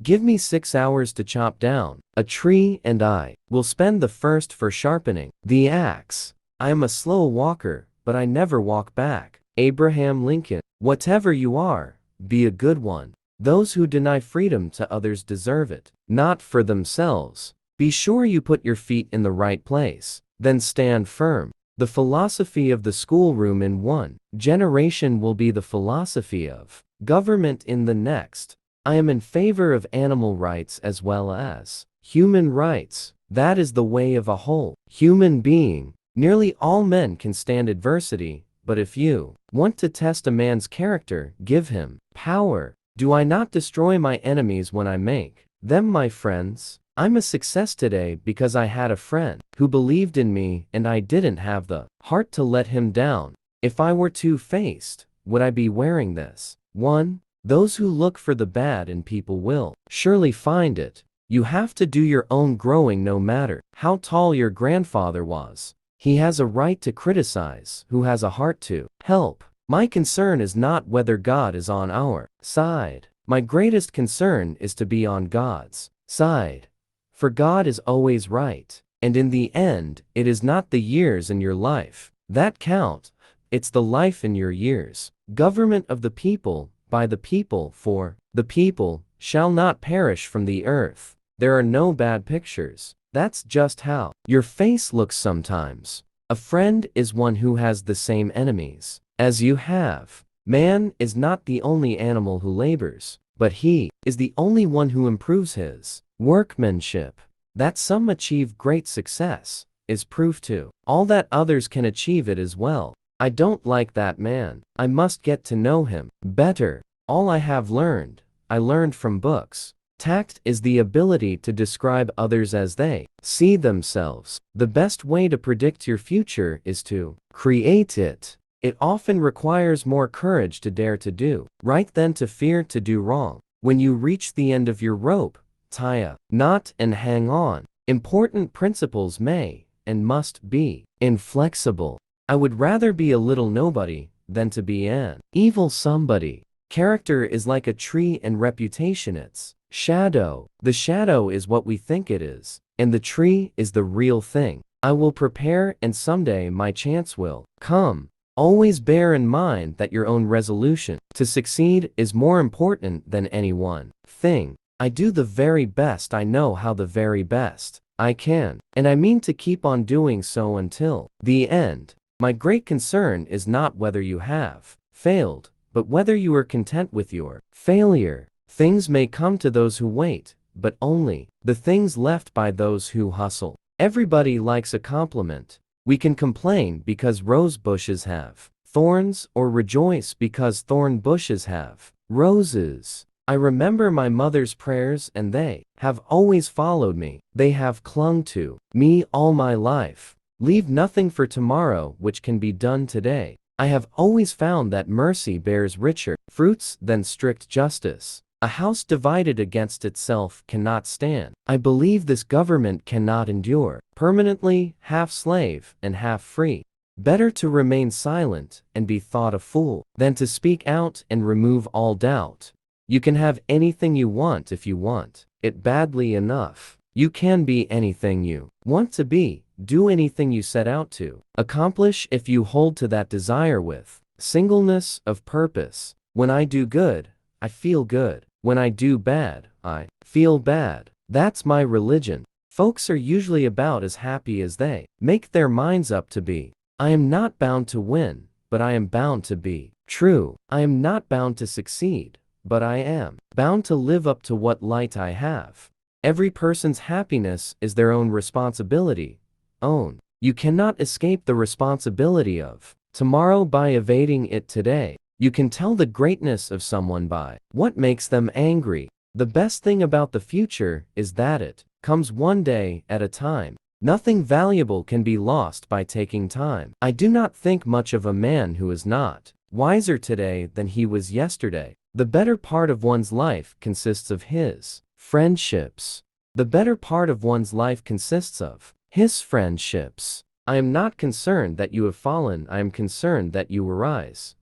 Give me 6 hours to chop down a tree, and I will spend the first for sharpening the axe. I am a slow walker, but I never walk back. Abraham Lincoln. Whatever you are, be a good one. Those who deny freedom to others deserve it, not for themselves. Be sure you put your feet in the right place, then stand firm. The philosophy of the schoolroom in one generation will be the philosophy of government in the next. I am in favor of animal rights as well as human rights. That is the way of a whole human being. Nearly all men can stand adversity, but if you want to test a man's character, give him power. Do I not destroy my enemies when I make them my friends? I'm a success today because I had a friend who believed in me and I didn't have the heart to let him down. If I were two-faced, would I be wearing this? 1. Those who look for the bad in people will surely find it. You have to do your own growing no matter how tall your grandfather was. He has a right to criticize who has a heart to help. My concern is not whether God is on our side. My greatest concern is to be on God's side. For God is always right, and in the end, it is not the years in your life that count, it's the life in your years. Government of the people, by the people, for the people, shall not perish from the earth. There are no bad pictures. That's just how your face looks sometimes. A friend is one who has the same enemies as you have. Man is not the only animal who labors, but he is the only one who improves his workmanship. That some achieve great success is proof to all that others can achieve it as well. I don't like that man. I must get to know him better. All I have learned, I learned from books. Tact is the ability to describe others as they see themselves. The best way to predict your future is to create it. It often requires more courage to dare to do right than to fear to do wrong. When you reach the end of your rope, tie a knot and hang on. Important principles may and must be inflexible. I would rather be a little nobody than to be an evil somebody. Character is like a tree and reputation its shadow. The shadow is what we think it is, and the tree is the real thing. I will prepare and someday my chance will come. Always bear in mind that your own resolution to succeed is more important than any one thing. I do the very best I know how, the very best I can, and I mean to keep on doing so until the end. My great concern is not whether you have failed, but whether you are content with your failure. Things may come to those who wait, but only the things left by those who hustle. Everybody likes a compliment. We can complain because rose bushes have thorns, or rejoice because thorn bushes have roses. I remember my mother's prayers, and they have always followed me. They have clung to me all my life. Leave nothing for tomorrow which can be done today. I have always found that mercy bears richer fruits than strict justice. A house divided against itself cannot stand. I believe this government cannot endure permanently, half slave and half free. Better to remain silent and be thought a fool than to speak out and remove all doubt. You can have anything you want if you want it badly enough. You can be anything you want to be. Do anything you set out to accomplish if you hold to that desire with singleness of purpose. When I do good, I feel good. When I do bad, I feel bad. That's my religion. Folks are usually about as happy as they make their minds up to be. I am not bound to win, but I am bound to be true. I am not bound to succeed, but I am bound to live up to what light I have. Every person's happiness is their own responsibility. Own. You cannot escape the responsibility of tomorrow by evading it today. You can tell the greatness of someone by what makes them angry. The best thing about the future is that it comes one day at a time. Nothing valuable can be lost by taking time. I do not think much of a man who is not wiser today than he was yesterday. The better part of one's life consists of his friendships. The better part of one's life consists of his friendships. I am not concerned that you have fallen. I am concerned that you arise.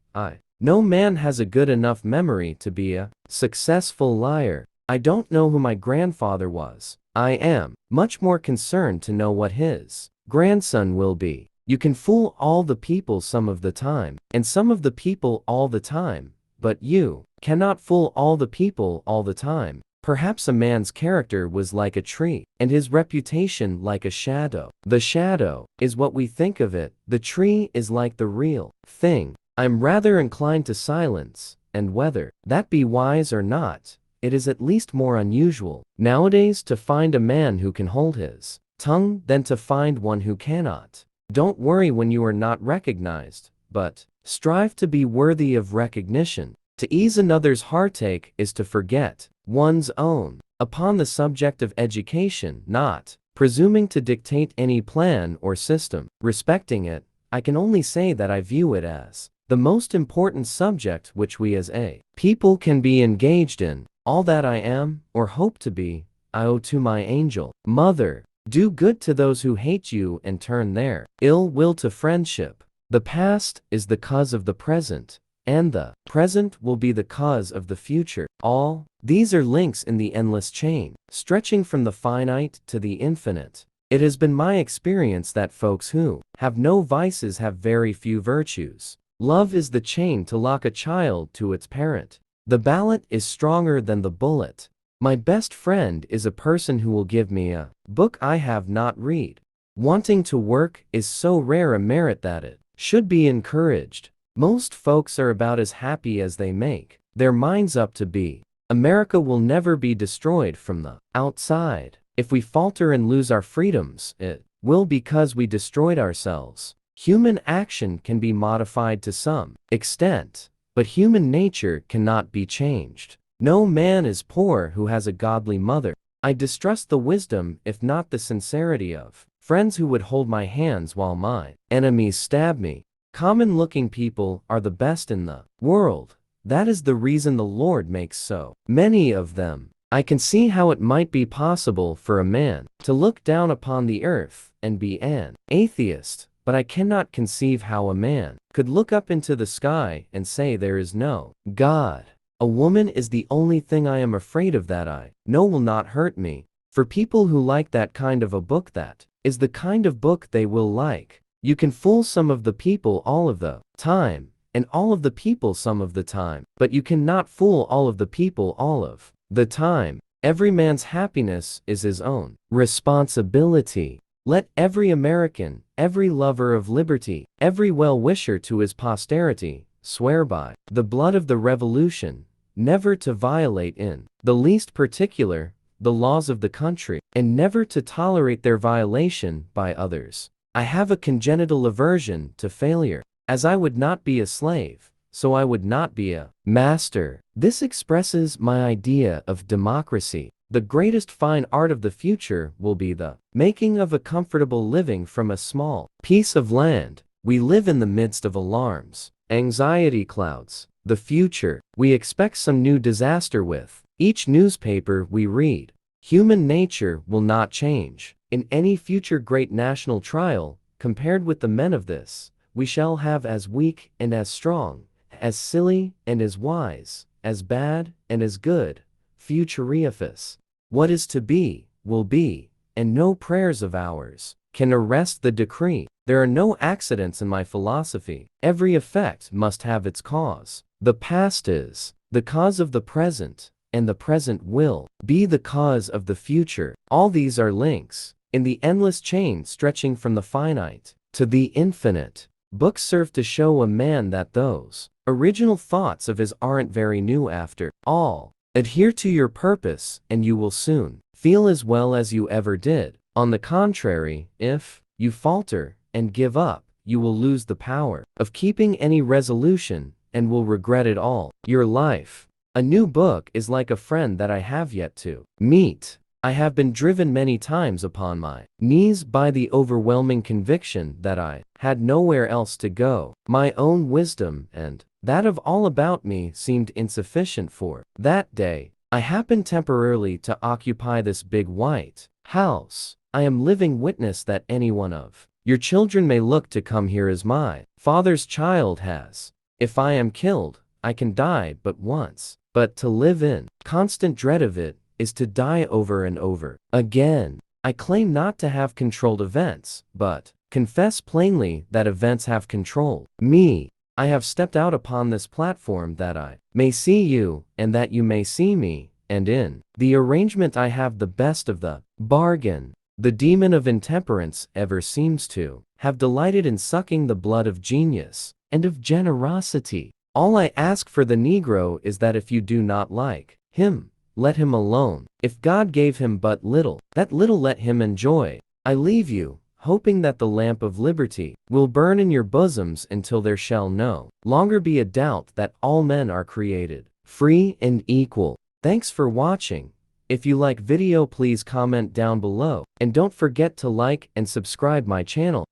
No man has a good enough memory to be a successful liar. I don't know who my grandfather was. I am much more concerned to know what his grandson will be. You can fool all the people some of the time, and some of the people all the time, but you cannot fool all the people all the time. Perhaps a man's character was like a tree, and his reputation like a shadow. The shadow is what we think of it, the tree is like the real thing. I'm rather inclined to silence, and whether that be wise or not, it is at least more unusual nowadays to find a man who can hold his tongue than to find one who cannot. Don't worry when you are not recognized, but strive to be worthy of recognition. To ease another's heartache is to forget one's own. Upon the subject of education, not presuming to dictate any plan or system, respecting it, I can only say that I view it as the most important subject which we as a people can be engaged in. All that I am, or hope to be, I owe to my angel mother. Do good to those who hate you and turn their ill will to friendship. The past is the cause of the present, and the present will be the cause of the future. All these are links in the endless chain, stretching from the finite to the infinite. It has been my experience that folks who have no vices have very few virtues. Love is the chain to lock a child to its parent. The ballot is stronger than the bullet. My best friend is a person who will give me a book I have not read. Wanting to work is so rare a merit that it should be encouraged. Most folks are about as happy as they make their minds up to be. America will never be destroyed from the outside. If we falter and lose our freedoms, it will because we destroyed ourselves. Human action can be modified to some extent, but human nature cannot be changed. No man is poor who has a godly mother. I distrust the wisdom, if not the sincerity, of friends who would hold my hands while my enemies stab me. Common-looking people are the best in the world. That is the reason the Lord makes so many of them. I can see how it might be possible for a man to look down upon the earth and be an atheist, but I cannot conceive how a man could look up into the sky and say there is no God. A woman is the only thing I am afraid of that I know will not hurt me. For people who like that kind of a book, that is the kind of book they will like. You can fool some of the people all of the time, and all of the people some of the time, but you cannot fool all of the people all of the time. Every man's happiness is his own responsibility. Let every American, every lover of liberty, every well-wisher to his posterity, swear by the blood of the Revolution, never to violate in the least particular the laws of the country, and never to tolerate their violation by others. I have a congenital aversion to failure. As I would not be a slave, so I would not be a master. This expresses my idea of democracy. The greatest fine art of the future will be the making of a comfortable living from a small piece of land. We live in the midst of alarms, anxiety clouds. The future, we expect some new disaster with each newspaper we read. Human nature will not change. In any future great national trial, compared with the men of this, we shall have as weak and as strong, as silly and as wise, as bad and as good. Futuriefus. What is to be, will be, and no prayers of ours can arrest the decree. There are no accidents in my philosophy. Every effect must have its cause. The past is the cause of the present, and the present will be the cause of the future. All these are links in the endless chain stretching from the finite to the infinite. Books serve to show a man that those original thoughts of his aren't very new after all. Adhere to your purpose, and you will soon feel as well as you ever did. On the contrary, if you falter and give up, you will lose the power of keeping any resolution and will regret it all your life. A new book is like a friend that I have yet to meet. I have been driven many times upon my knees by the overwhelming conviction that I had nowhere else to go. My own wisdom and that of all about me seemed insufficient for that day. I happened temporarily to occupy this big white house. I am living witness that any one of your children may look to come here as my father's child has. If I am killed, I can die but once, but to live in constant dread of it is to die over and over again. I claim not to have controlled events, but confess plainly that events have controlled me. I have stepped out upon this platform that I may see you, and that you may see me, and in the arrangement I have the best of the bargain. The demon of intemperance ever seems to have delighted in sucking the blood of genius and of generosity. All I ask for the Negro is that if you do not like him, let him alone. If God gave him but little, that little let him enjoy. I leave you, hoping that the lamp of liberty will burn in your bosoms until there shall no longer be a doubt that all men are created free and equal. Thanks for watching. If you like video, please comment down below, and don't forget to like and subscribe my channel.